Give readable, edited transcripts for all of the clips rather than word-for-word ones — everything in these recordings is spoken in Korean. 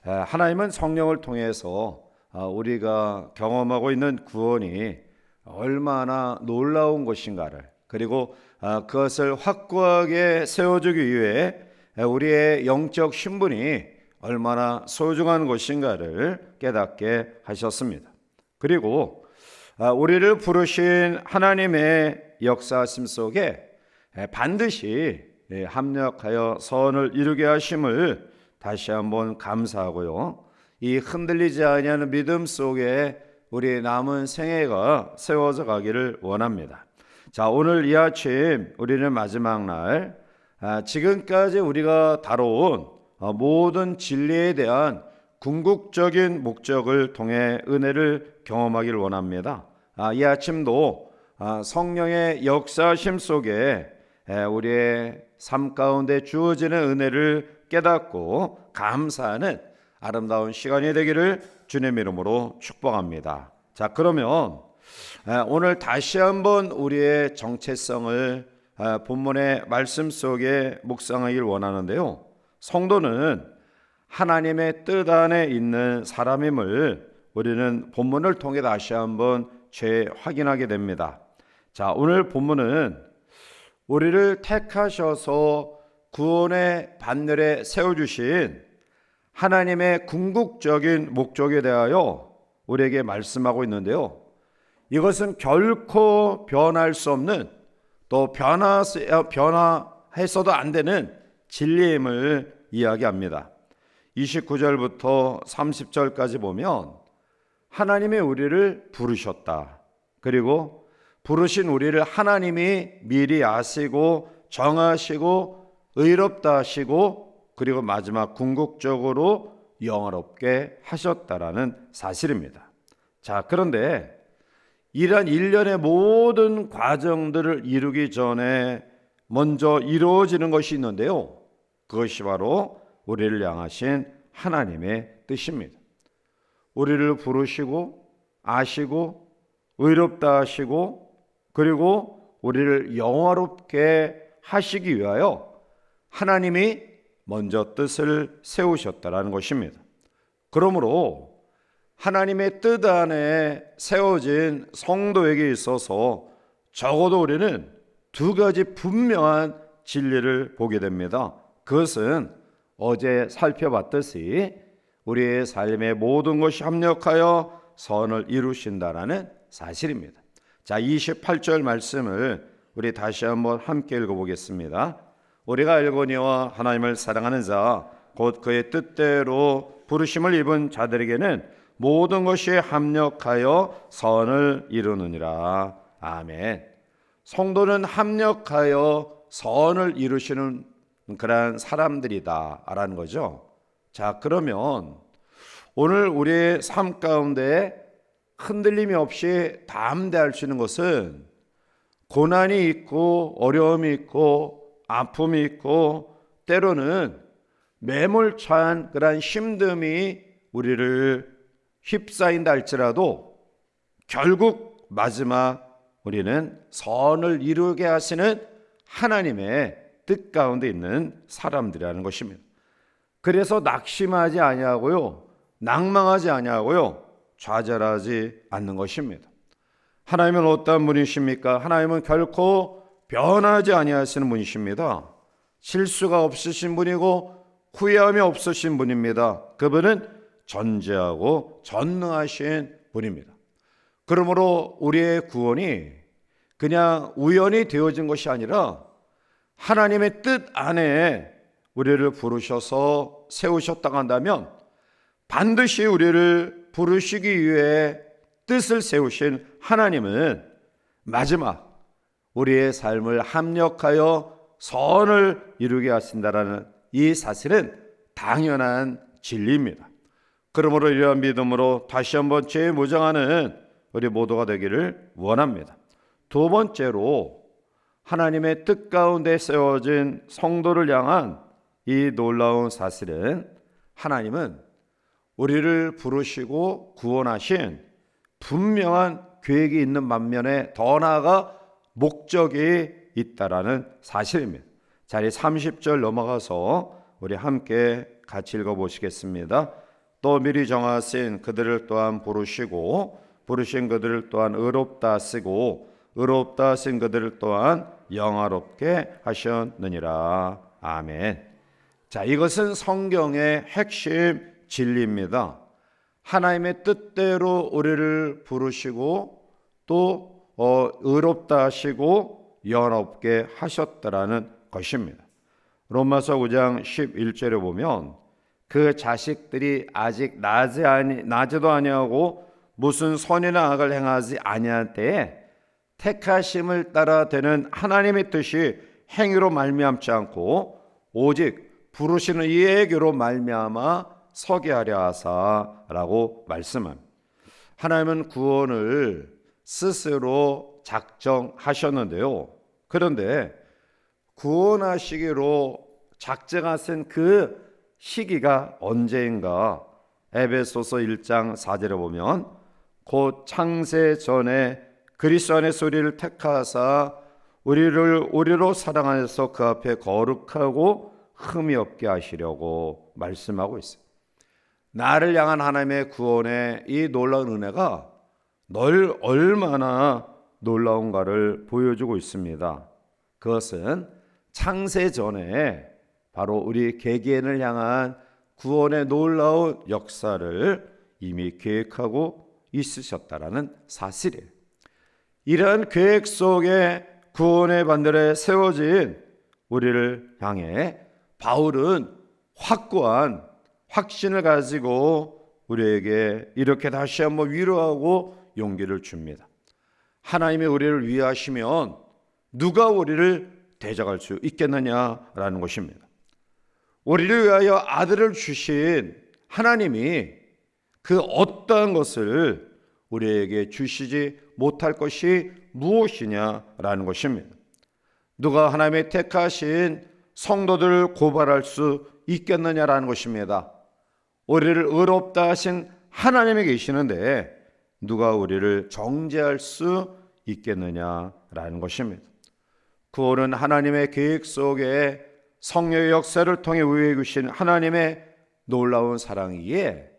하나님은 성령을 통해서 우리가 경험하고 있는 구원이 얼마나 놀라운 것인가를, 그리고 그것을 확고하게 세워주기 위해 우리의 영적 신분이 얼마나 소중한 것인가를 깨닫게 하셨습니다. 그리고 우리를 부르신 하나님의 역사하심 속에 반드시 합력하여 선을 이루게 하심을 다시 한번 감사하고요, 이 흔들리지 아니하는 믿음 속에 우리 남은 생애가 세워져 가기를 원합니다. 자, 오늘 이 아침 우리는 마지막 날, 지금까지 우리가 다뤄온 모든 진리에 대한 궁극적인 목적을 통해 은혜를 경험하기를 원합니다. 이 아침도 성령의 역사심 속에 우리의 삶 가운데 주어지는 은혜를 깨닫고 감사하는 아름다운 시간이 되기를 주님 이름으로 축복합니다. 자, 그러면 오늘 다시 한번 우리의 정체성을 본문의 말씀 속에 묵상하길 원하는데요, 성도는 하나님의 뜻 안에 있는 사람임을 우리는 본문을 통해 다시 한번 재확인하게 됩니다. 자, 오늘 본문은 우리를 택하셔서 구원의 반열에 세워주신 하나님의 궁극적인 목적에 대하여 우리에게 말씀하고 있는데요, 이것은 결코 변할 수 없는, 또 변화해서도 안 되는 진리임을 이야기합니다. 29절부터 30절까지 보면 하나님이 우리를 부르셨다, 그리고 부르신 우리를 하나님이 미리 아시고 정하시고 의롭다 하시고, 그리고 마지막 궁극적으로 영화롭게 하셨다라는 사실입니다. 자, 그런데 이러한 일련의 모든 과정들을 이루기 전에 먼저 이루어지는 것이 있는데요, 그것이 바로 우리를 향하신 하나님의 뜻입니다. 우리를 부르시고 아시고 의롭다 하시고, 그리고 우리를 영화롭게 하시기 위하여 하나님이 먼저 뜻을 세우셨다라는 것입니다. 그러므로 하나님의 뜻 안에 세워진 성도에게 있어서 적어도 우리는 두 가지 분명한 진리를 보게 됩니다. 그것은 어제 살펴봤듯이 우리의 삶의 모든 것이 합력하여 선을 이루신다라는 사실입니다. 자, 28절 말씀을 우리 다시 한번 함께 읽어보겠습니다. 우리가 알거니와 하나님을 사랑하는 자 곧 그의 뜻대로 부르심을 입은 자들에게는 모든 것이 합력하여 선을 이루느니라. 아멘. 성도는 합력하여 선을 이루시는 그러한 사람들이다 라는 거죠. 자, 그러면 오늘 우리의 삶 가운데 흔들림이 없이 담대할 수 있는 것은 고난이 있고 어려움이 있고 아픔이 있고 때로는 매몰찬 그러한 힘듦이 우리를 휩싸인다 할지라도 결국 마지막 우리는 선을 이루게 하시는 하나님의 뜻 가운데 있는 사람들이라는 것입니다. 그래서 낙심하지 아니하고요, 낭망하지 아니하고요, 좌절하지 않는 것입니다. 하나님은 어떤 분이십니까? 하나님은 결코 변하지 아니하시는 분이십니다. 실수가 없으신 분이고 후회함이 없으신 분입니다. 그분은 전지하고 전능하신 분입니다. 그러므로 우리의 구원이 그냥 우연히 되어진 것이 아니라 하나님의 뜻 안에 우리를 부르셔서 세우셨다고 한다면 반드시 우리를 부르시기 위해 뜻을 세우신 하나님은 마지막 우리의 삶을 합력하여 선을 이루게 하신다라는 이 사실은 당연한 진리입니다. 그러므로 이러한 믿음으로 다시 한번 재무장하는 우리 모두가 되기를 원합니다. 두 번째로 하나님의 뜻 가운데 세워진 성도를 향한 이 놀라운 사실은 하나님은 우리를 부르시고 구원하신 분명한 계획이 있는 반면에 더 나아가 목적이 있다라는 사실입니다. 자, 30절 넘어가서 우리 함께 같이 읽어보시겠습니다. 또 미리 정하신 그들을 또한 부르시고 부르신 그들을 또한 의롭다 하시고 의롭다 하신 그들을 또한 영화롭게 하셨느니라. 아멘. 자, 이것은 성경의 핵심 진리입니다. 하나님의 뜻대로 우리를 부르시고 또 의롭다 하시고 영화롭게 하셨다라는 것입니다. 로마서 9장 11절에 보면 그 자식들이 아직 나지도 아니하고 무슨 선이나 악을 행하지 아니할 때에 택하심을 따라 되는 하나님의 뜻이 행위로 말미암지 않고 오직 부르시는 이에게로 말미암아 서게 하려 하사라고 말씀합니다. 하나님은 구원을 스스로 작정하셨는데요. 그런데 구원하시기로 작정하신 그 시기가 언제인가? 에베소서 1장 4절에 보면 곧 창세 전에 그리스도 안에서 우리를 택하사 우리로 사랑하여서 그 앞에 거룩하고 흠이 없게 하시려고 말씀하고 있어요. 나를 향한 하나님의 구원의 이 놀라운 은혜가 널 얼마나 놀라운가를 보여주고 있습니다. 그것은 창세 전에 바로 우리 개개인을 향한 구원의 놀라운 역사를 이미 계획하고 있으셨다라는 사실이에요. 이러한 계획 속에 구원의 반열에 세워진 우리를 향해 바울은 확고한 확신을 가지고 우리에게 이렇게 다시 한번 위로하고 용기를 줍니다. 하나님이 우리를 위하시면 누가 우리를 대적할 수 있겠느냐라는 것입니다. 우리를 위하여 아들을 주신 하나님이 그 어떠한 것을 우리에게 주시지 못할 것이 무엇이냐라는 것입니다. 누가 하나님의 택하신 성도들을 고발할 수 있겠느냐라는 것입니다. 우리를 의롭다 하신 하나님이 계시는데 누가 우리를 정죄할 수 있겠느냐라는 것입니다. 구원은 하나님의 계획 속에 성령의 역사를 통해 우리에게 주신 하나님의 놀라운 사랑이기에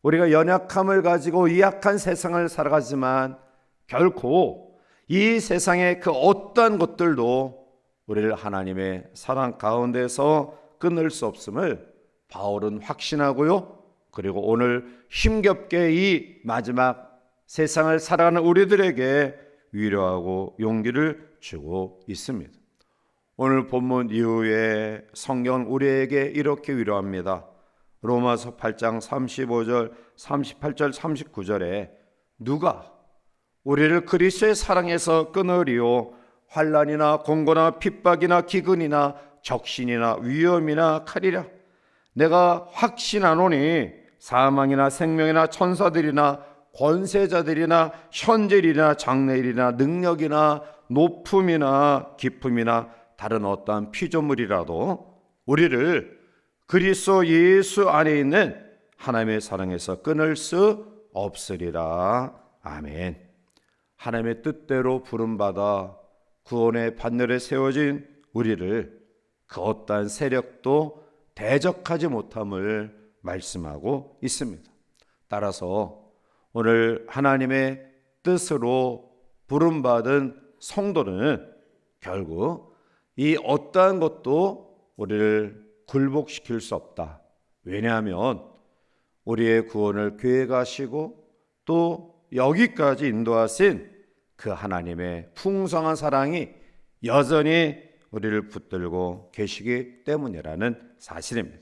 우리가 연약함을 가지고 이 약한 세상을 살아가지만 결코 이 세상의 그 어떠한 것들도 우리를 하나님의 사랑 가운데서 끊을 수 없음을 바울은 확신하고요. 그리고 오늘 힘겹게 이 마지막 세상을 살아가는 우리들에게 위로하고 용기를 주고 있습니다. 오늘 본문 이후에 성경은 우리에게 이렇게 위로합니다. 로마서 8장 35절, 38절, 39절에 누가 우리를 그리스도의 사랑에서 끊으리요? 환난이나 공고나 핍박이나 기근이나 적신이나 위험이나 칼이라. 내가 확신하노니 사망이나 생명이나 천사들이나 권세자들이나 현재일이나 장래일이나 능력이나 높음이나 깊음이나 다른 어떠한 피조물이라도 우리를 그리스도 예수 안에 있는 하나님의 사랑에서 끊을 수 없으리라. 아멘. 하나님의 뜻대로 부름받아 구원의 반열에 세워진 우리를 그 어떠한 세력도 대적하지 못함을 말씀하고 있습니다. 따라서 오늘 하나님의 뜻으로 부름받은 성도는 결국 이 어떠한 것도 우리를 굴복시킬 수 없다. 왜냐하면 우리의 구원을 계획하시고 또 여기까지 인도하신 그 하나님의 풍성한 사랑이 여전히 우리를 붙들고 계시기 때문이라는 사실입니다.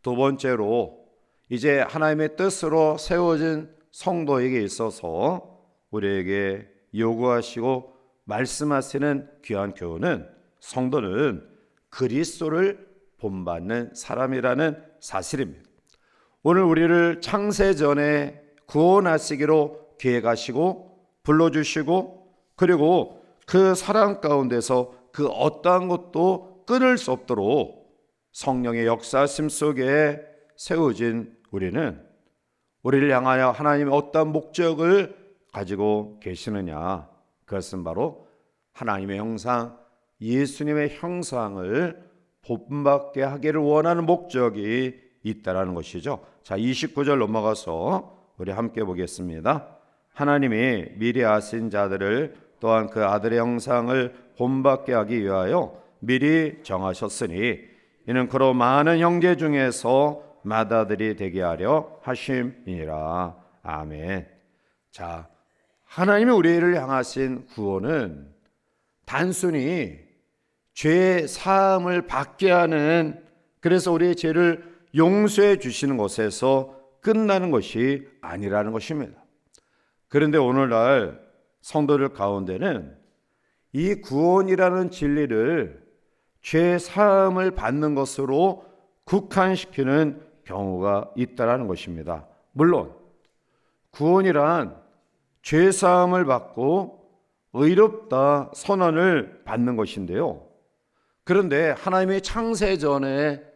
두 번째로 이제 하나님의 뜻으로 세워진 성도에게 있어서 우리에게 요구하시고 말씀하시는 귀한 교훈은 성도는 그리스도를 본받는 사람이라는 사실입니다. 오늘 우리를 창세 전에 구원하시기로 계획하시고 불러주시고 그리고 그 사랑 가운데서 그 어떠한 것도 끊을 수 없도록 성령의 역사심 속에 세워진 우리는 우리를 향하여 하나님의 어떠한 목적을 가지고 계시느냐, 그것은 바로 하나님의 형상, 예수님의 형상을 본받게 하기를 원하는 목적이 있다라는 것이죠. 자, 29절 넘어가서 우리 함께 보겠습니다. 하나님이 미리 아신 자들을 또한 그 아들의 형상을 본받게 하기 위하여 미리 정하셨으니 이는 그로 많은 형제 중에서 맏아들이 되게 하려 하심이니라. 아멘. 자, 하나님이 우리를 향하신 구원은 단순히 죄 사함을 받게 하는, 그래서 우리의 죄를 용서해 주시는 것에서 끝나는 것이 아니라는 것입니다. 그런데 오늘날 성도들 가운데는 이 구원이라는 진리를 죄 사함을 받는 것으로 국한시키는 경우가 있다는 것입니다. 물론 구원이란 죄 사함을 받고 의롭다 선언을 받는 것인데요. 그런데 하나님의 창세 전에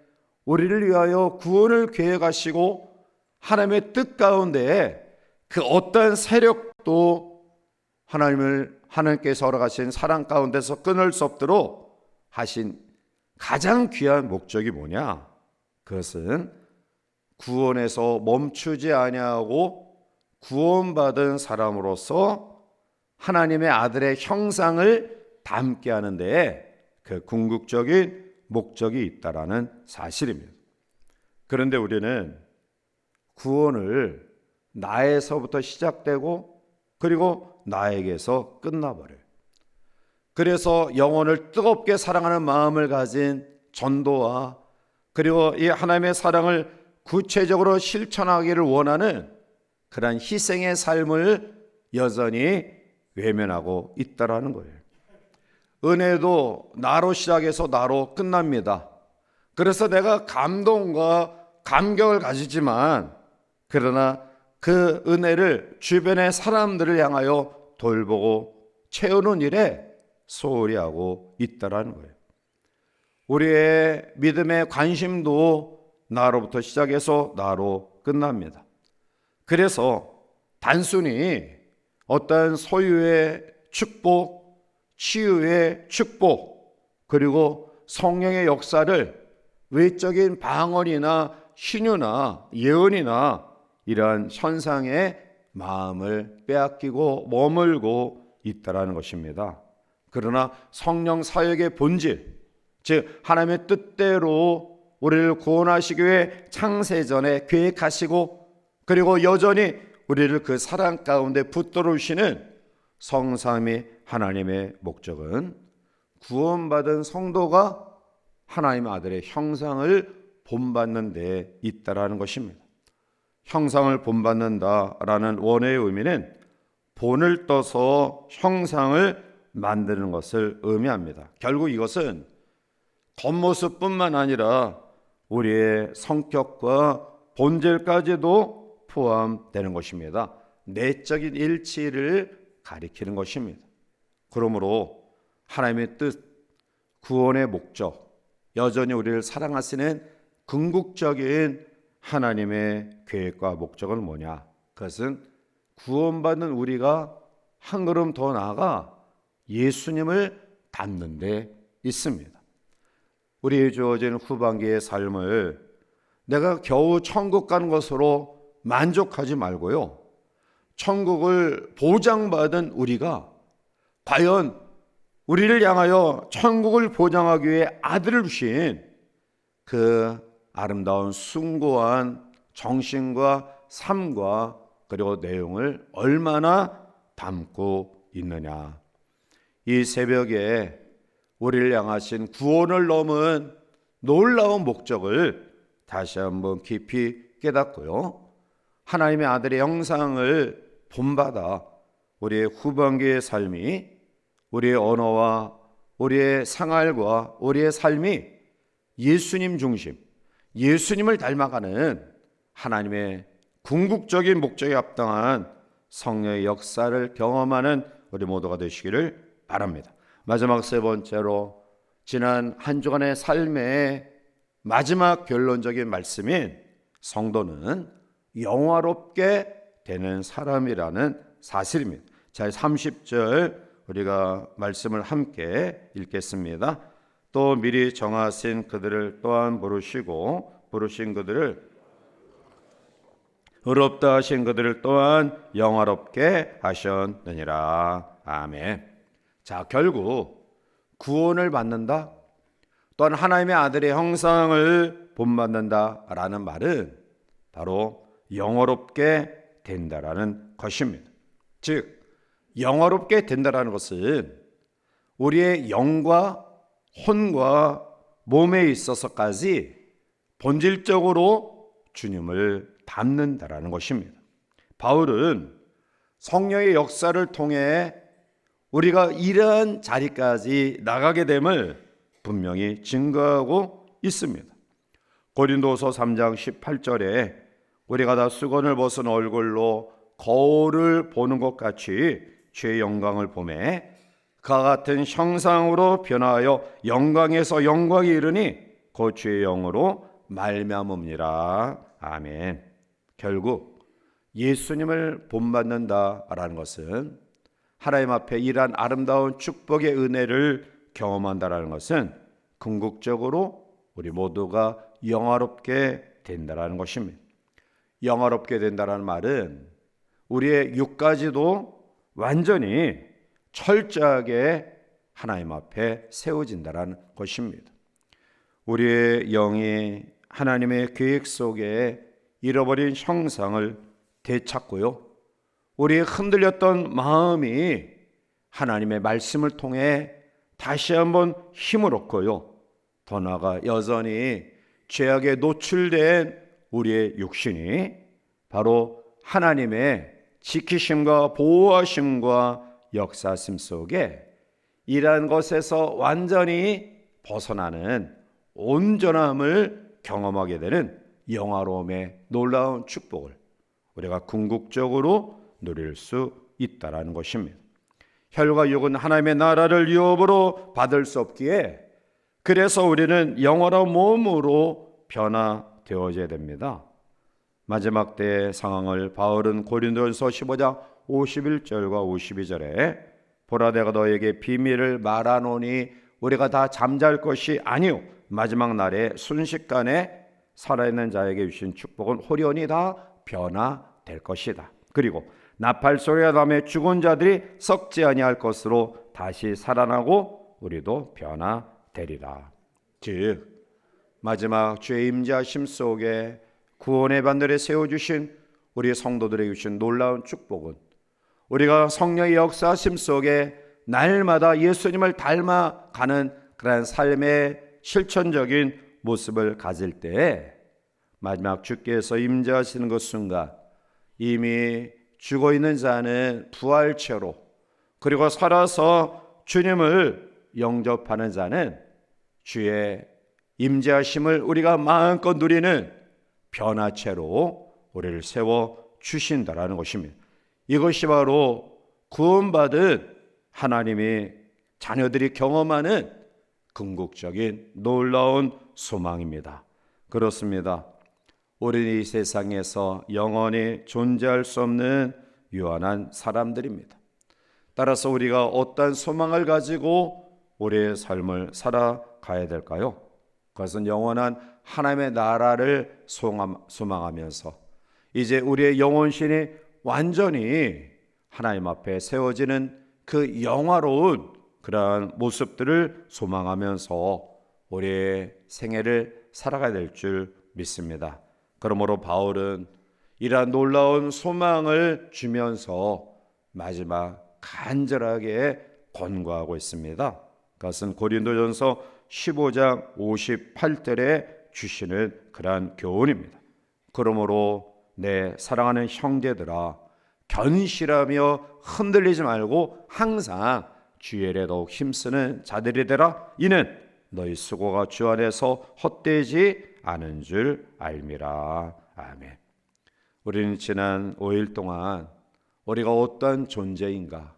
우리를 위하여 구원을 계획하시고 하나님의 뜻 가운데 그 어떠한 세력도 하나님께서 허락하신 사랑 가운데서 끊을 수 없도록 하신 가장 귀한 목적이 뭐냐? 그것은 구원에서 멈추지 아니하고 구원받은 사람으로서 하나님의 아들의 형상을 담게 하는 데에 그 궁극적인 목적이 있다라는 사실입니다. 그런데 우리는 구원을 나에서부터 시작되고 그리고 나에게서 끝나버려요. 그래서 영혼을 뜨겁게 사랑하는 마음을 가진 전도와 그리고 이 하나님의 사랑을 구체적으로 실천하기를 원하는 그러한 희생의 삶을 여전히 외면하고 있다라는 거예요. 은혜도 나로 시작해서 나로 끝납니다. 그래서 내가 감동과 감격을 가지지만 그러나 그 은혜를 주변의 사람들을 향하여 돌보고 채우는 일에 소홀히 하고 있다라는 거예요. 우리의 믿음의 관심도 나로부터 시작해서 나로 끝납니다. 그래서 단순히 어떤 소유의 축복, 치유의 축복, 그리고 성령의 역사를 외적인 방언이나 신유나 예언이나 이러한 현상에 마음을 빼앗기고 머물고 있다라는 것입니다. 그러나 성령 사역의 본질, 즉 하나님의 뜻대로 우리를 구원하시기 위해 창세전에 계획하시고 그리고 여전히 우리를 그 사랑 가운데 붙들으시는 성삼위 하나님의 목적은 구원받은 성도가 하나님의 아들의 형상을 본받는 데 있다라는 것입니다. 형상을 본받는다라는 원어의 의미는 본을 떠서 형상을 만드는 것을 의미합니다. 결국 이것은 겉모습뿐만 아니라 우리의 성격과 본질까지도 포함되는 것입니다. 내적인 일치를 가리키는 것입니다. 그러므로 하나님의 뜻, 구원의 목적, 여전히 우리를 사랑하시는 궁극적인 하나님의 계획과 목적은 뭐냐? 그것은 구원받는 우리가 한 걸음 더 나아가 예수님을 닮는 데 있습니다. 우리에게 주어진 후반기의 삶을 내가 겨우 천국 가는 것으로 만족하지 말고요, 천국을 보장받은 우리가 과연 우리를 향하여 천국을 보장하기 위해 아들을 주신 그 아름다운 숭고한 정신과 삶과 그리고 내용을 얼마나 담고 있느냐. 이 새벽에 우리를 향하신 구원을 넘은 놀라운 목적을 다시 한번 깊이 깨닫고요, 하나님의 아들의 형상을 본받아 우리의 후반기의 삶이, 우리의 언어와 우리의 생활과 우리의 삶이 예수님 중심, 예수님을 닮아가는 하나님의 궁극적인 목적에 합당한 성령의 역사를 경험하는 우리 모두가 되시기를 바랍니다. 마지막 세 번째로, 지난 한 주간의 삶의 마지막 결론적인 말씀인 성도는 영화롭게 되는 사람이라는 사실입니다. 자, 30절 우리가 말씀을 함께 읽겠습니다. 또 미리 정하신 그들을 또한 부르시고 부르신 그들을 의롭다 하신 그들을 또한 영화롭게 하셨느니라. 아멘. 자, 결국 구원을 받는다, 또한 하나님의 아들의 형상을 본받는다라는 말은 바로 영화롭게 된다라는 것입니다. 즉, 영화롭게 된다라는 것은 우리의 영과 혼과 몸에 있어서까지 본질적으로 주님을 닮는다라는 것입니다. 바울은 성령의 역사를 통해 우리가 이러한 자리까지 나가게 됨을 분명히 증거하고 있습니다. 고린도서 3장 18절에 우리가 다 수건을 벗은 얼굴로 거울을 보는 것 같이 주의 영광을 보매 그와 같은 형상으로 변화하여 영광에서 영광에 이르니 곧 주의 영으로 말미암음이라. 아멘. 결국 예수님을 본받는다라는 것은 하나님 앞에 이러한 아름다운 축복의 은혜를 경험한다라는 것은 궁극적으로 우리 모두가 영화롭게 된다라는 것입니다. 영화롭게 된다라는 말은 우리의 육까지도 완전히 철저하게 하나님 앞에 세워진다라는 것입니다. 우리의 영이 하나님의 계획 속에 잃어버린 형상을 되찾고요, 우리의 흔들렸던 마음이 하나님의 말씀을 통해 다시 한번 힘을 얻고요, 더 나아가 여전히 죄악에 노출된 우리의 육신이 바로 하나님의 지키심과 보호하심과 역사심 속에 이러한 것에서 완전히 벗어나는 온전함을 경험하게 되는 영화로움의 놀라운 축복을 우리가 궁극적으로 누릴 수 있다라는 것입니다. 혈과 육은 하나님의 나라를 유업으로 받을 수 없기에 그래서 우리는 영원한 몸으로 변화되어져야 됩니다. 마지막 때의 상황을 바울은 고린도전서 15장 51절과 52절에 보라 내가 너에게 비밀을 말하노니 우리가 다 잠잘 것이 아니요 마지막 날에 순식간에 살아있는 자에게 주신 축복은 호련히 다 변화될 것이다. 그리고 나팔 소리가 나며 죽은 자들이 썩지 아니할 것으로 다시 살아나고 우리도 변화되리라. 즉 마지막 주의 임재하심 속에 구원의 반열에 세워주신 우리 성도들에게 주신 놀라운 축복은 우리가 성령의 역사하심 속에 날마다 예수님을 닮아가는 그런 삶의 실천적인 모습을 가질 때에 마지막 주께서 임재하시는 그 순간 이미 죽어있는 자는 부활체로, 그리고 살아서 주님을 영접하는 자는 주의 임재하심을 우리가 마음껏 누리는 변화체로 우리를 세워주신다라는 것입니다. 이것이 바로 구원받은 하나님이 자녀들이 경험하는 궁극적인 놀라운 소망입니다. 그렇습니다. 우리는 이 세상에서 영원히 존재할 수 없는 유한한 사람들입니다. 따라서 우리가 어떤 소망을 가지고 우리의 삶을 살아가야 될까요? 그것은 영원한 하나님의 나라를 소망하면서 이제 우리의 영혼신이 완전히 하나님 앞에 세워지는 그 영화로운 그러한 모습들을 소망하면서 우리의 생애를 살아가야 될 줄 믿습니다. 그러므로 바울은 이러한 놀라운 소망을 주면서 마지막 간절하게 권고하고 있습니다. 그것은 고린도전서 15장 58절에 주시는 그러한 교훈입니다. 그러므로 내 사랑하는 형제들아 견실하며 흔들리지 말고 항상 주의 일에 더욱 힘쓰는 자들이 되라. 이는 너희 수고가 주 안에서 헛되지 않은 줄 알미라. 아멘. 우리는 지난 5일 동안 우리가 어떠한 존재인가,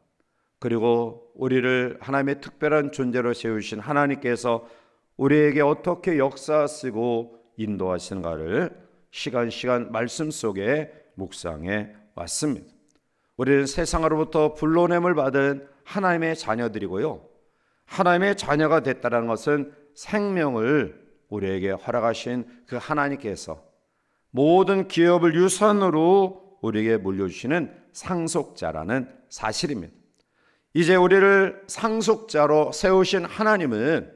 그리고 우리를 하나님의 특별한 존재로 세우신 하나님께서 우리에게 어떻게 역사하시고 인도하시는가를 시간 말씀 속에 묵상해 왔습니다. 우리는 세상으로부터 불러냄을 받은 하나님의 자녀들이고요, 하나님의 자녀가 됐다는 것은 생명을 우리에게 허락하신 그 하나님께서 모든 기업을 유산으로 우리에게 물려주시는 상속자라는 사실입니다. 이제 우리를 상속자로 세우신 하나님은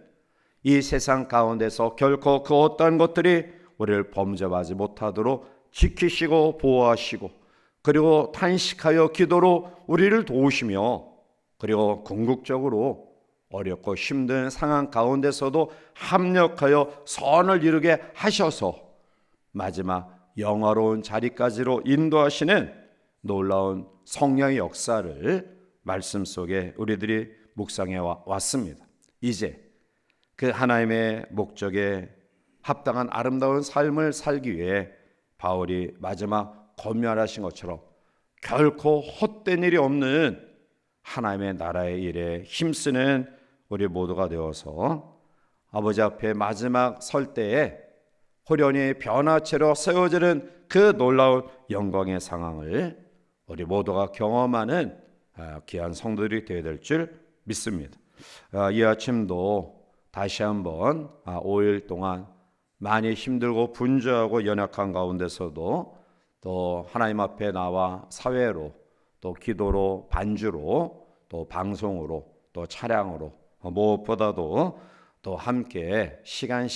이 세상 가운데서 결코 그 어떠한 것들이 우리를 범죄하지 못하도록 지키시고 보호하시고, 그리고 탄식하여 기도로 우리를 도우시며, 그리고 궁극적으로 어렵고 힘든 상황 가운데서도 합력하여 선을 이루게 하셔서 마지막 영화로운 자리까지로 인도하시는 놀라운 성령의 역사를 말씀 속에 우리들이 묵상해 왔습니다. 이제 그 하나님의 목적에 합당한 아름다운 삶을 살기 위해 바울이 마지막 권면하신 것처럼 결코 헛된 일이 없는 하나님의 나라의 일에 힘쓰는 우리 모두가 되어서 아버지 앞에 마지막 설 때에 호련히 변화체로 세워지는 그 놀라운 영광의 상황을 우리 모두가 경험하는 귀한 성도들이 되어야 될 줄 믿습니다. 이 아침도 다시 한번 5일 동안 많이 힘들고 분주하고 연약한 가운데서도 또 하나님 앞에 나와 사회로, 또 기도로, 반주로, 또 방송으로, 또 차량으로, 무엇보다도 또 함께 시간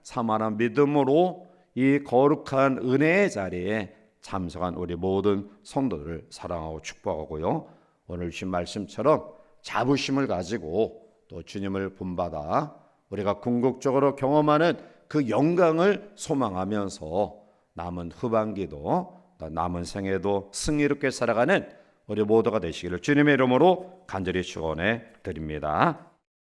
사만한 믿음으로 이 거룩한 은혜의 자리에 참석한 우리 모든 성도들을 사랑하고 축복하고요, 오늘 주신 말씀처럼 자부심을 가지고 또 주님을 본받아 우리가 궁극적으로 경험하는 그 영광을 소망하면서 남은 후반기도, 남은 생애도 승리롭게 살아가는 우리 모두가 되시기를 주님의 이름으로 간절히 축원해 드립니다.